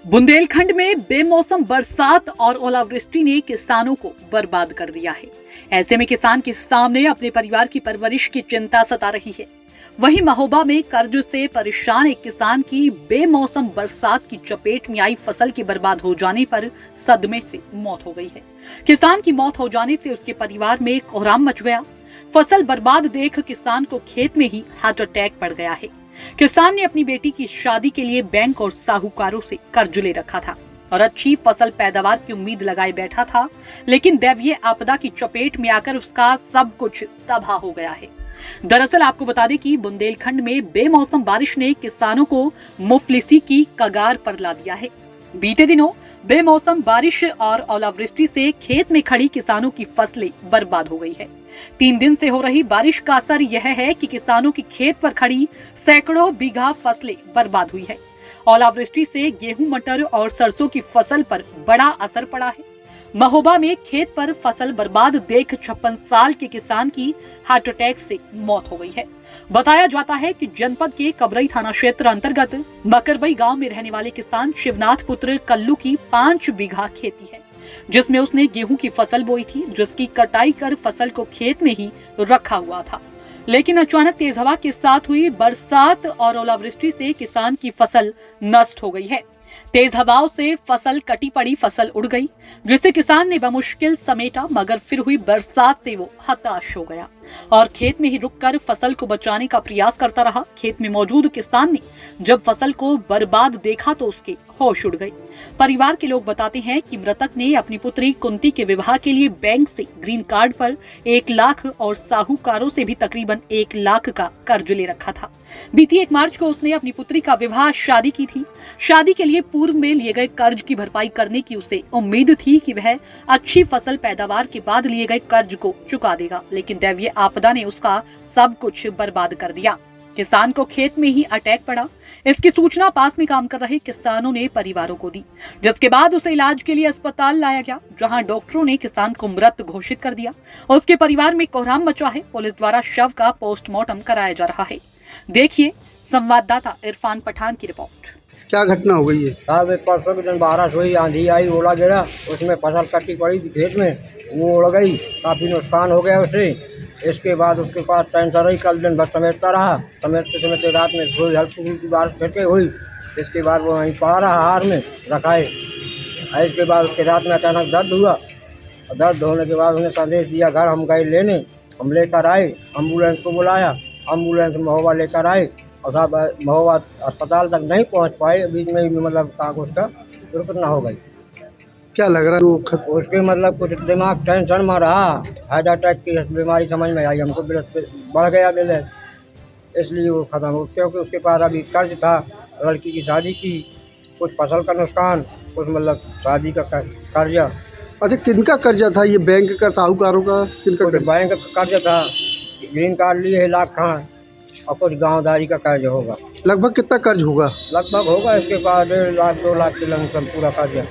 बुंदेलखंड में बेमौसम बरसात और ओलावृष्टि ने किसानों को बर्बाद कर दिया है। ऐसे में किसान के सामने अपने परिवार की परवरिश की चिंता सता रही है। वहीं महोबा में कर्ज से परेशान एक किसान की बेमौसम बरसात की चपेट में आई फसल के बर्बाद हो जाने पर सदमे से मौत हो गई है। किसान की मौत हो जाने से उसके परिवार में कोहराम मच गया। फसल बर्बाद देख किसान को खेत में ही हार्ट अटैक पड़ गया है। किसान ने अपनी बेटी की शादी के लिए बैंक और साहूकारों से कर्ज ले रखा था और अच्छी फसल पैदावार की उम्मीद लगाए बैठा था, लेकिन दैवीय आपदा की चपेट में आकर उसका सब कुछ तबाह हो गया है। दरअसल आपको बता दें कि बुंदेलखंड में बेमौसम बारिश ने किसानों को मुफलिसी की कगार पर ला दिया है। बीते दिनों बेमौसम बारिश और ओलावृष्टि से खेत में खड़ी किसानों की फसलें बर्बाद हो गई है। 3 दिन से हो रही बारिश का असर यह है कि किसानों की खेत पर खड़ी सैकड़ों बीघा फसलें बर्बाद हुई है। ओलावृष्टि से गेहूं, मटर और सरसों की फसल पर बड़ा असर पड़ा है। महोबा में खेत पर फसल बर्बाद देख 56 साल के किसान की हार्ट अटैक से मौत हो गई है। बताया जाता है कि जनपद के कबरई थाना क्षेत्र अंतर्गत मकरबई गांव में रहने वाले किसान शिवनाथ पुत्र कल्लू की 5 बीघा खेती है, जिसमें उसने गेहूं की फसल बोई थी, जिसकी कटाई कर फसल को खेत में ही रखा हुआ था। लेकिन अचानक तेज हवा के साथ हुई बरसात और ओलावृष्टि से किसान की फसल नष्ट हो गई है। तेज हवाओं से फसल कटी पड़ी फसल उड़ गई, जिसे किसान ने बमुश्किल समेटा, मगर फिर हुई बरसात से वो हताश हो गया और खेत में ही रुककर फसल को बचाने का प्रयास करता रहा। खेत में मौजूद किसान ने जब फसल को बर्बाद देखा तो उसके होश उड़ गए। परिवार के लोग बताते हैं कि मृतक ने अपनी पुत्री कुंती के विवाह के लिए बैंक से ग्रीन कार्ड पर 1 लाख और साहूकारों से भी तकरीबन 1 लाख का कर्ज ले रखा था। बीती 1 मार्च को उसने अपनी पुत्री का विवाह शादी की थी। शादी के लिए पूर्व में लिए गए कर्ज की भरपाई करने की उसे उम्मीद थी कि वह अच्छी फसल पैदावार के बाद लिए गए कर्ज को चुका देगा, लेकिन दैवीय आपदा ने उसका सब कुछ बर्बाद कर दिया। किसान को खेत में ही अटैक पड़ा। इसकी सूचना पास में काम कर रहे किसानों ने परिवारों को दी, जिसके बाद उसे इलाज के लिए अस्पताल लाया गया, जहां डॉक्टरों ने किसान को मृत घोषित कर दिया। उसके परिवार में कोहराम मचा है। पुलिस द्वारा शव का पोस्टमार्टम कराया जा रहा है। देखिए संवाददाता इरफान पठान की रिपोर्ट। क्या घटना हो गई है? साहब परसों के दिन बारिश हुई, आंधी आई, ओला गिरा, उसमें फसल कटी पड़ी थी खेत में, वो उड़ गई, काफ़ी नुकसान हो गया उसे। इसके बाद उसके पास टेंशन रही, कल दिन भर समेटता रहा, समेटते रात में थोड़ी हल्की फुल्की बारिश करके हुई। इसके बाद वो वहीं पड़ा रहा, हार में रखाए। इसके बाद उसके रात में अचानक दर्द हुआ और दर्द होने के बाद उन्हें संदेश दिया घर। हम गए लेने, हम लेकर आए, एम्बुलेंस को बुलाया, एम्बुलेंस महोबा लेकर आए और साहब महोबा अस्पताल तक नहीं पहुंच पाए। बीच में ही मतलब कागज का दुर्घटना हो गई। क्या लग रहा है? उसके मतलब कुछ दिमाग टेंशन में रहा, हार्ट अटैक की बीमारी समझ में आई हमको, बढ़ गया दिल, इसलिए वो खत्म हो। क्योंकि उसके पास अभी कर्ज था, लड़की की शादी की, कुछ फसल का नुकसान, कुछ मतलब शादी का कर्जा। अच्छा, किनका कर्जा था ये? बैंक का, साहूकारों का, किनका कर्जा? बैंक का कर्जा था, ग्रीन कार्ड लिए है 1 लाख का, और कुछ गाँवदारी का कर्ज होगा। लगभग कितना कर्ज होगा? लगभग होगा इसके पास 1.5 लाख 2 लाख के लमसम पूरा कर्जा।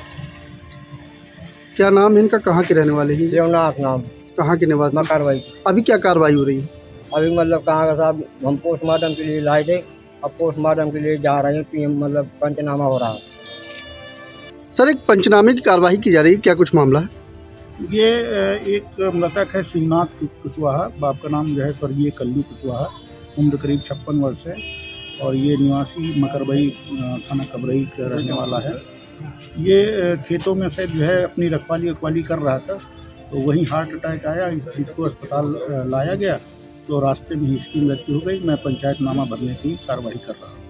क्या नाम है इनका? कहाँ के रहने वाले हैं? शिवनाथ नाम। कहाँ के निवासी? मकरबई। अभी क्या कार्रवाई हो रही है? अभी मतलब कहाँ का साहब, हम पोस्टमार्टम के लिए लाए थे, अब पोस्टमार्टम के लिए जा रहे हैं, पीएम मतलब पंचनामा हो रहा है। सर, एक पंचनामे की कार्रवाई की जा रही है, क्या कुछ मामला है? ये एक मृतक है शिवनाथ कुशवाहा, बाप का नाम जो है स्वर्गीय कल्लू कुशवाहा, उम्र करीब 56 वर्ष है और ये निवासी मकरबई थाना कबरई का रहने वाला है। ये खेतों में से जो है अपनी रखवाली कर रहा था, तो वहीं हार्ट अटैक आया, इसको अस्पताल लाया गया, तो रास्ते में ही इसकी मृत्यु हो गई। मैं पंचायतनामा भरने की कार्रवाई कर रहा हूँ।